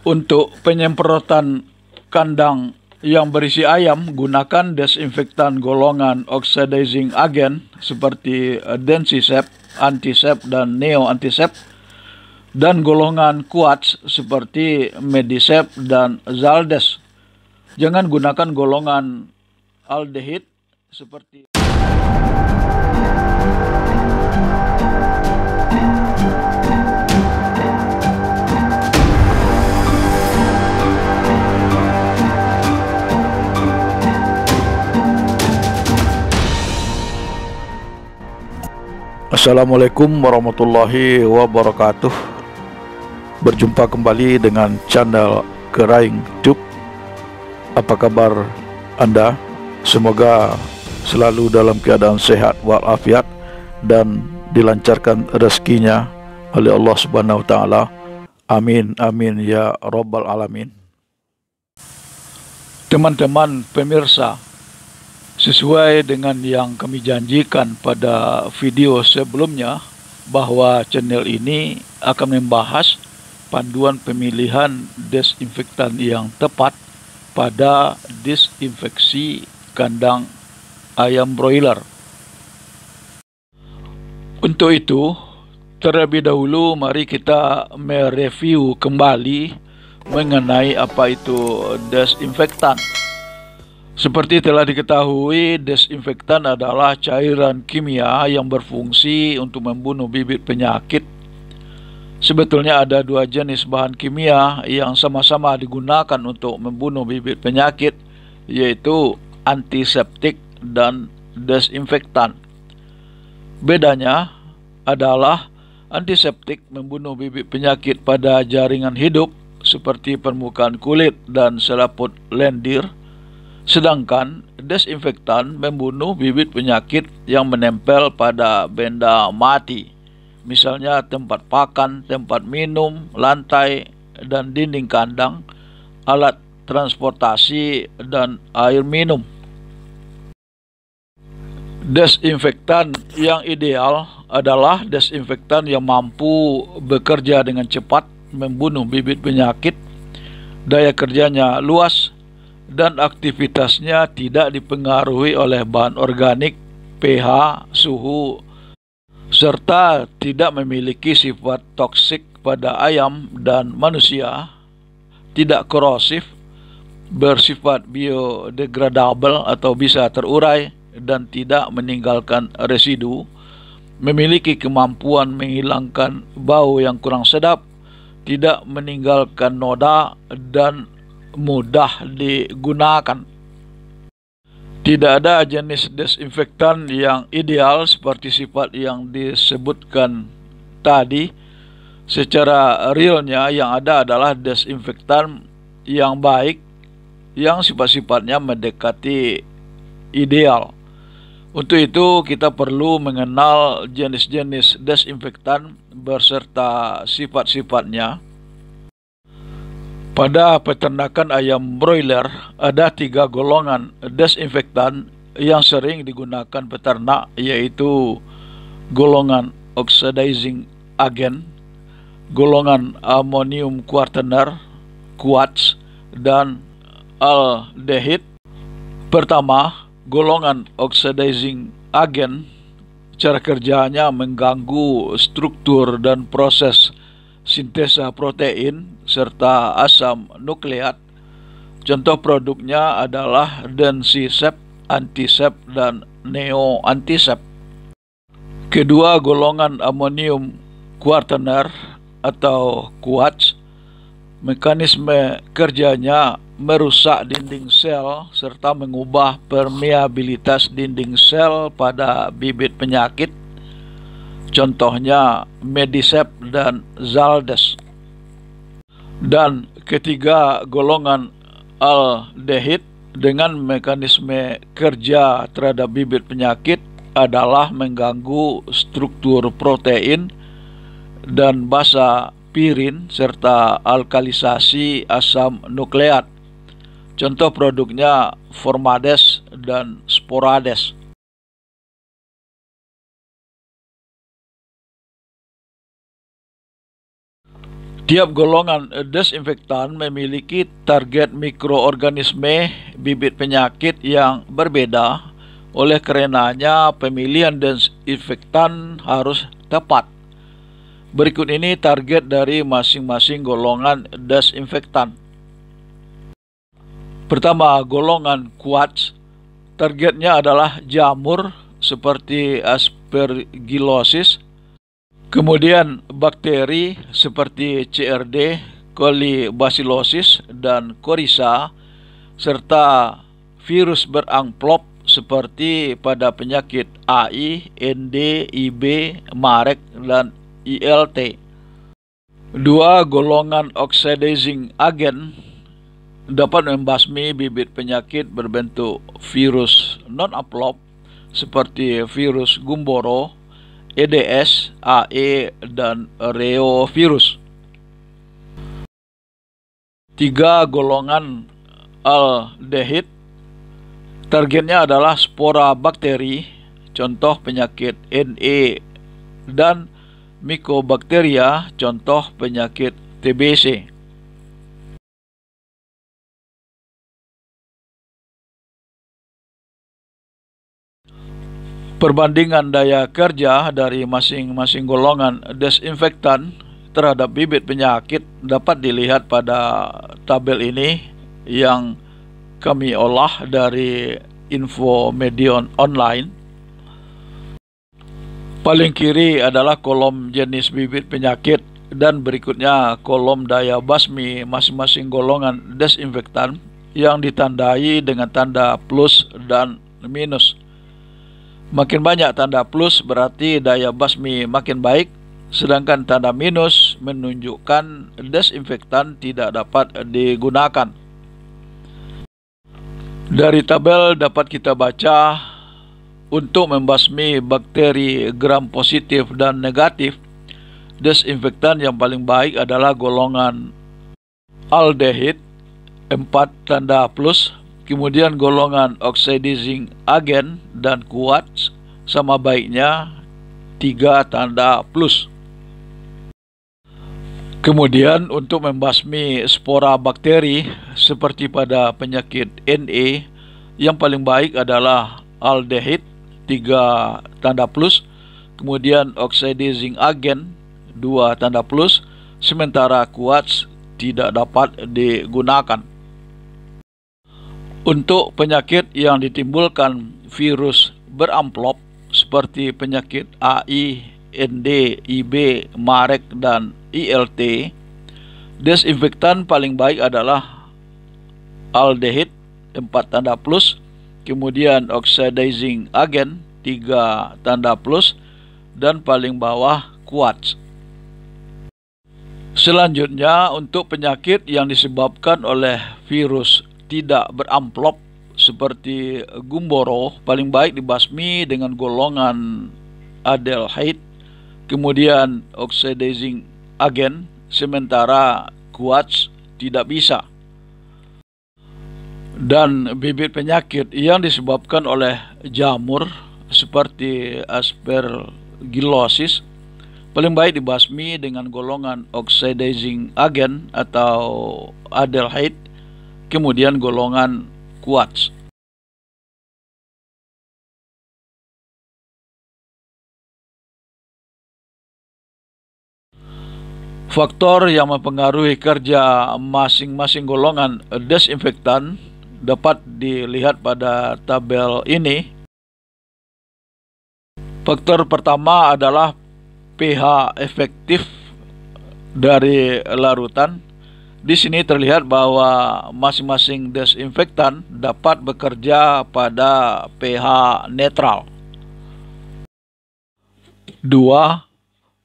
Untuk penyemprotan kandang yang berisi ayam, gunakan desinfektan golongan oxidizing agent seperti Dencisep, Antisep, dan Neo Antisep, dan golongan Quartz seperti Medisep dan Zaldes. Jangan gunakan golongan aldehid seperti Assalamualaikum warahmatullahi wabarakatuh. Berjumpa kembali dengan channel Keraing Tube. Apa kabar Anda? Semoga selalu dalam keadaan sehat walafiat dan dilancarkan rezekinya oleh Allah Subhanahu wa taala. Amin amin ya rabbal alamin. Teman-teman pemirsa, sesuai dengan yang kami janjikan pada video sebelumnya, bahwa channel ini akan membahas panduan pemilihan desinfektan yang tepat pada disinfeksi kandang ayam broiler. Untuk itu, terlebih dahulu mari kita mereview kembali mengenai apa itu desinfektan. Seperti telah diketahui, desinfektan adalah cairan kimia yang berfungsi untuk membunuh bibit penyakit. Sebetulnya ada dua jenis bahan kimia yang sama-sama digunakan untuk membunuh bibit penyakit, yaitu antiseptik dan desinfektan. Bedanya adalah antiseptik membunuh bibit penyakit pada jaringan hidup seperti permukaan kulit dan selaput lendir, sedangkan desinfektan membunuh bibit penyakit yang menempel pada benda mati, misalnya tempat pakan, tempat minum, lantai, dan dinding kandang, alat transportasi, dan air minum. Desinfektan yang ideal adalah desinfektan yang mampu bekerja dengan cepat, membunuh bibit penyakit, daya kerjanya luas, dan aktivitasnya tidak dipengaruhi oleh bahan organik, pH, suhu, serta tidak memiliki sifat toksik pada ayam dan manusia, tidak korosif, bersifat biodegradable atau bisa terurai, dan tidak meninggalkan residu, memiliki kemampuan menghilangkan bau yang kurang sedap, tidak meninggalkan noda, dan mudah digunakan. Tidak ada jenis desinfektan yang ideal seperti sifat yang disebutkan tadi. Secara realnya yang ada adalah desinfektan yang baik yang sifat-sifatnya mendekati ideal. Untuk itu kita perlu mengenal jenis-jenis desinfektan beserta sifat-sifatnya. Pada peternakan ayam broiler, ada 3 golongan desinfektan yang sering digunakan peternak, yaitu golongan oxidizing agent, golongan ammonium quaternaire, Quartz, dan aldehid. Pertama, golongan oxidizing agent, cara kerjanya mengganggu struktur dan proses sintesa protein serta asam nukleat. Contoh produknya adalah Dencisep, Antisep, dan Neo Antisep. Kedua, golongan ammonium quaternaire atau Quartz, mekanisme kerjanya merusak dinding sel serta mengubah permeabilitas dinding sel pada bibit penyakit. Contohnya Medisep dan Zaldes. Dan ketiga, golongan aldehid dengan mekanisme kerja terhadap bibit penyakit adalah mengganggu struktur protein dan basa pirin serta alkalisasi asam nukleat. Contoh produknya Formades dan Sporades. Tiap golongan desinfektan memiliki target mikroorganisme bibit penyakit yang berbeda. Oleh karenanya, pemilihan desinfektan harus tepat. Berikut ini target dari masing-masing golongan desinfektan. Pertama, golongan quartz. Targetnya adalah jamur seperti Aspergillosis. Kemudian bakteri seperti CRD, Colibacillosis, dan Coryza, serta virus beramplop seperti pada penyakit AI, ND, IB, Marek, dan ILT. Dua, golongan oxidizing agent dapat membasmi bibit penyakit berbentuk virus non-amplop seperti virus Gumboro, EDS, AE, dan reovirus. 3, golongan aldehid. Targetnya adalah spora bakteri, contoh penyakit NE, dan Mycobacteria, contoh penyakit TBC. Perbandingan daya kerja dari masing-masing golongan desinfektan terhadap bibit penyakit dapat dilihat pada tabel ini yang kami olah dari Infomedion Online. Paling kiri adalah kolom jenis bibit penyakit dan berikutnya kolom daya basmi masing-masing golongan desinfektan yang ditandai dengan tanda plus dan minus. Makin banyak tanda plus berarti daya basmi makin baik, sedangkan tanda minus menunjukkan desinfektan tidak dapat digunakan. Dari tabel dapat kita baca, untuk membasmi bakteri gram positif dan negatif, desinfektan yang paling baik adalah golongan aldehid 4 tanda plus, kemudian golongan oxidizing agent dan quartz sama baiknya 3 tanda plus. Kemudian untuk membasmi spora bakteri seperti pada penyakit NE, yang paling baik adalah aldehid 3 tanda plus, kemudian oxidizing agent 2 tanda plus, sementara quartz tidak dapat digunakan. Untuk penyakit yang ditimbulkan virus beramplop seperti penyakit AI, ND, IB, Marek, dan ILT, desinfektan paling baik adalah aldehid 4 tanda plus, kemudian oxidizing agent 3 tanda plus, dan paling bawah quartz. Selanjutnya, untuk penyakit yang disebabkan oleh virus tidak beramplop seperti Gumboro, paling baik dibasmi dengan golongan aldehyde, kemudian oxidizing agent, sementara quartz tidak bisa. Dan bibit penyakit yang disebabkan oleh jamur seperti Aspergillosis paling baik dibasmi dengan golongan oxidizing agent atau aldehyde, kemudian golongan quartz. Faktor yang mempengaruhi kerja masing-masing golongan desinfektan dapat dilihat pada tabel ini. Faktor pertama adalah pH efektif dari larutan. Di sini terlihat bahwa masing-masing desinfektan dapat bekerja pada pH netral. 2.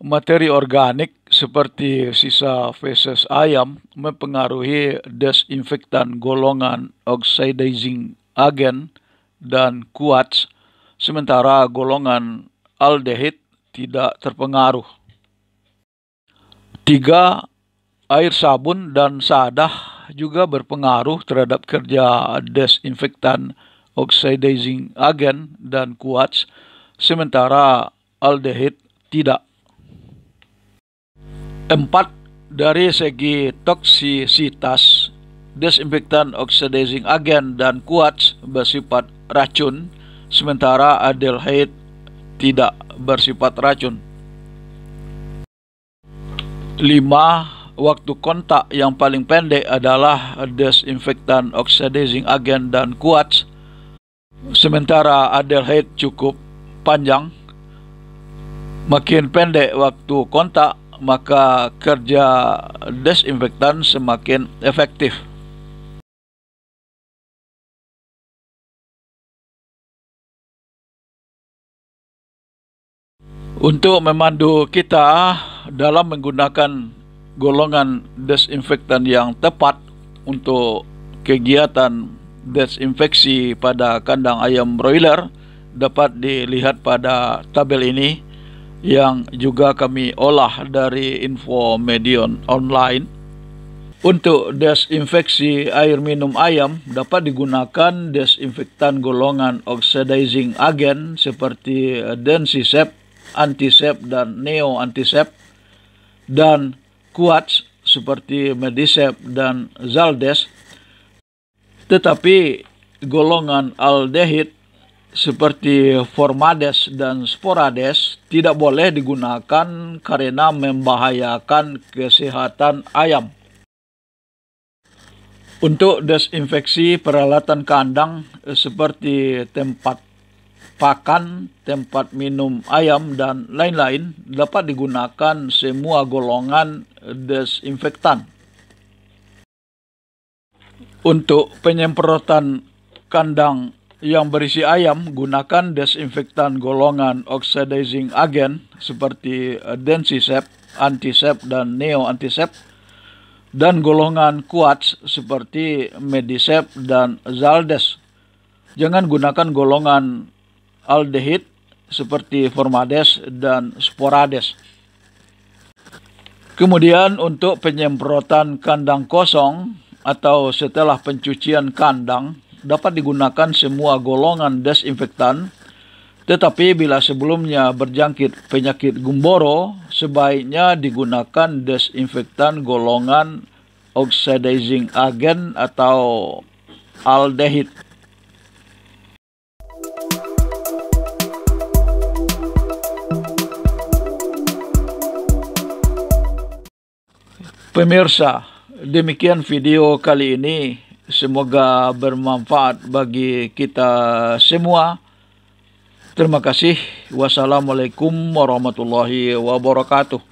Materi organik seperti sisa feses ayam mempengaruhi desinfektan golongan oxidizing agent dan quartz, sementara golongan aldehid tidak terpengaruh. 3. Air sabun dan sadah juga berpengaruh terhadap kerja desinfektan oxidizing agent dan quartz, sementara aldehid tidak. 4. Dari segi toksisitas, desinfektan oxidizing agent dan quartz bersifat racun, sementara aldehyde tidak bersifat racun. 5. Waktu kontak yang paling pendek adalah desinfektan oxidizing agent dan quartz, sementara aldehyde cukup panjang. Makin pendek waktu kontak, maka kerja desinfektan semakin efektif. Untuk memandu kita dalam menggunakan golongan desinfektan yang tepat untuk kegiatan desinfeksi pada kandang ayam broiler, dapat dilihat pada tabel ini yang juga kami olah dari info Medion online. Untuk desinfeksi air minum ayam dapat digunakan desinfektan golongan oxidizing agent seperti Densisept, Antisept dan Neo Antisept, dan quartz seperti Medisept dan Zaldes. Tetapi golongan aldehyde seperti Formades dan Sporades tidak boleh digunakan karena membahayakan kesehatan ayam. Untuk desinfeksi peralatan kandang seperti tempat pakan, tempat minum ayam, dan lain-lain dapat digunakan semua golongan desinfektan. Untuk penyemprotan kandang yang berisi ayam, gunakan desinfektan golongan oxidizing agent seperti Densisept, Antisept dan Neo Antisept, dan golongan quartz seperti Medisept dan Zaldes. Jangan gunakan golongan aldehyde seperti Formades dan Sporades. Kemudian untuk penyemprotan kandang kosong atau setelah pencucian kandang, dapat digunakan semua golongan desinfektan, tetapi bila sebelumnya berjangkit penyakit gumboro, sebaiknya digunakan desinfektan golongan oxidizing agent atau aldehyde. Pemirsa, demikian video kali ini. Semoga bermanfaat bagi kita semua. Terima kasih. Wassalamualaikum warahmatullahi wabarakatuh.